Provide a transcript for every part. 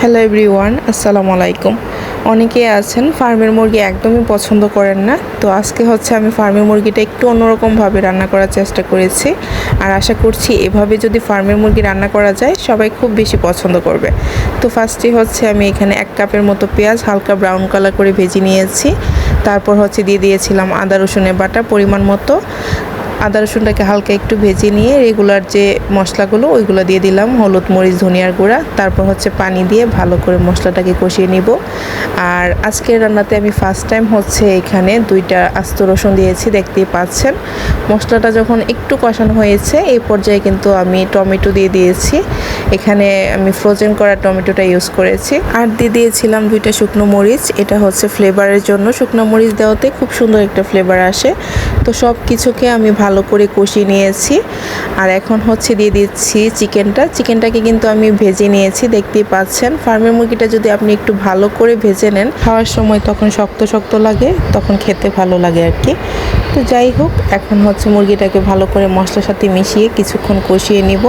Hello everyone, আসসালামু আলাইকুম। অনেকেই আছেন ফার্মের মুরগি একদমই পছন্দ করেন না। তো আজকে আমি ফার্মের মুরগিটা একটু অন্যরকমভাবে রান্না করার চেষ্টা করেছি। আর আশা করছি এভাবে যদি ফার্মের মুরগি রান্না করা যায় সবাই খুব বেশি পছন্দ করবে। তো ফার্স্টে আমি এখানে 1 কাপের মতো পেঁয়াজ হালকা ব্রাউন কালার করে ভেজে নিয়েছি। তারপর দিয়ে দিয়েছিলাম আদা রসুনের বাটা পরিমাণ মতো। আদা রসুনটাকে হালকা একটু ভেজে নিয়ে রেগুলার যে মশলাগুলো ওইগুলো দিয়ে দিলাম, হলুদ মরিচ ধনিয়ার গুঁড়া। তারপর পানি দিয়ে ভালো করে মশলাটাকে কষিয়ে নিব। আর আজকের রান্নাতে আমি ফার্স্ট টাইম এখানে 2টা আস্ত রসুন দিয়েছি, দেখতেই পাচ্ছেন। মশলাটা যখন একটু কষানো হয়েছে এই পর্যায়ে কিন্তু আমি টমেটো দিয়ে দিয়েছি। এখানে আমি ফ্রোজেন করা টমেটোটা ইউজ করেছি। আর দিয়ে দিয়েছিলাম 2টা শুকনো মরিচ। এটা ফ্লেভারের জন্য, শুকনো মরিচ দেওয়াতে খুব সুন্দর একটা ফ্লেভার আসে। তো সব কিছুকে আমি ভালো করে কষিয়ে নিয়েছি। আর এখন দিয়ে দিচ্ছি চিকেনটাকে কিন্তু আমি ভেজে নিয়েছি, দেখতেই পাচ্ছেন। ফার্মের মুরগিটা যদি আপনি একটু ভালো করে ভেজে নেন, খাওয়ার সময় তখন শক্ত শক্ত লাগে, তখন খেতে ভালো লাগে আর কি। তো যাই হোক, এখন মুরগিটাকে ভালো করে মশলার সাথে মিশিয়ে কিছুক্ষণ কষিয়ে নিব।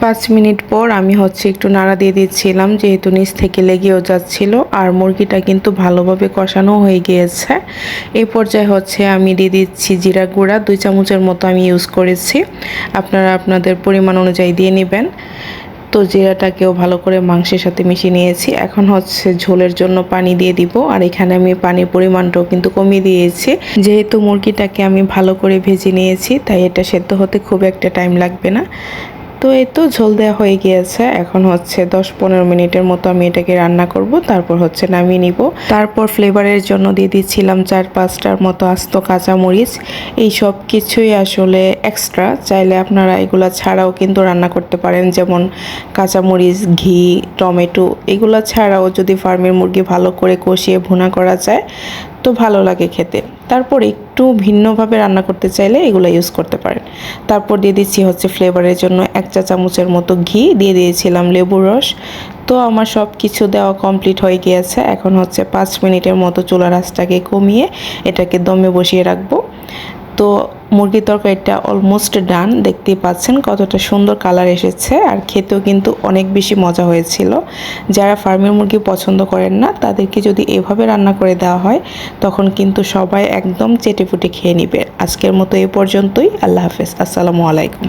5 মিনিট পর আমি একটু নাড়া দিয়ে দিচ্ছিলাম, যেহেতু নিচ থেকে লেগেও যাচ্ছিল। আর মুরগিটা কিন্তু ভালোভাবে কষানো হয়ে গিয়েছে। এই পর্যায়ে আমি দিয়ে দিচ্ছি জিরা গুঁড়া 2 চামচের মতো আমি ইউজ করেছি। আপনারা আপনাদের পরিমাণ অনুযায়ী দিয়ে নেবেন। তো জিরাটাকেও ভালো করে মাংসের সাথে মিশিয়ে নিয়েছি। এখন ঝোলের জন্য পানি দিয়ে দিব। আর এখানে আমি পানির পরিমাণটাও কিন্তু কমিয়ে দিয়েছি, যেহেতু মুরগিটাকে আমি ভালো করে ভেজে নিয়েছি, তাই এটা সেদ্ধ হতে খুব একটা টাইম লাগবে না। তো এই তো ঝোল দেওয়া হয়ে গিয়েছে। এখন 10-15 মিনিটের মতো আমি এটাকে রান্না করব। তারপর নামিয়ে নিব। তারপর ফ্লেভারের জন্য দিয়ে দিচ্ছিলাম 4-5টার মতো আস্ত কাঁচামরিচ। এই সব কিছুই আসলে এক্সট্রা, চাইলে আপনারা এগুলা ছাড়াও কিন্তু রান্না করতে পারেন। যেমন কাঁচামরিচ, ঘি, টমেটো এগুলা ছাড়াও যদি ফার্মের মুরগি ভালো করে কষিয়ে ভুনা করা যায় তো ভালো লাগে খেতে। তারপর একটু ভিন্নভাবে রান্না করতে চাইলে এগুলো ইউজ করতে পারেন। তারপর দিয়ে দিচ্ছি ফ্লেভারের জন্য 1 চা চামচের মতো ঘি, দিয়ে দিয়েছিলাম লেবুর রস। তো আমার সব কিছু দেওয়া কমপ্লিট হয়ে গিয়েছে। এখন 5 মিনিটের মতো চুলার আঁচটাকে কমিয়ে এটাকে দমে বসিয়ে রাখবো। তো মুরগির তরকারিটা অলমোস্ট ডান, দেখতেই পাচ্ছেন কতটা সুন্দর কালার এসেছে। আর খেতেও কিন্তু অনেক বেশি মজা হয়েছিল। যারা ফার্মের মুরগি পছন্দ করেন না তাদেরকে যদি এভাবে রান্না করে দেওয়া হয় তখন কিন্তু সবাই একদম চেটেপুটে খেয়ে নেবে। আজকের মতো এই পর্যন্তই। আল্লাহ হাফেজ, আসসালামু আলাইকুম।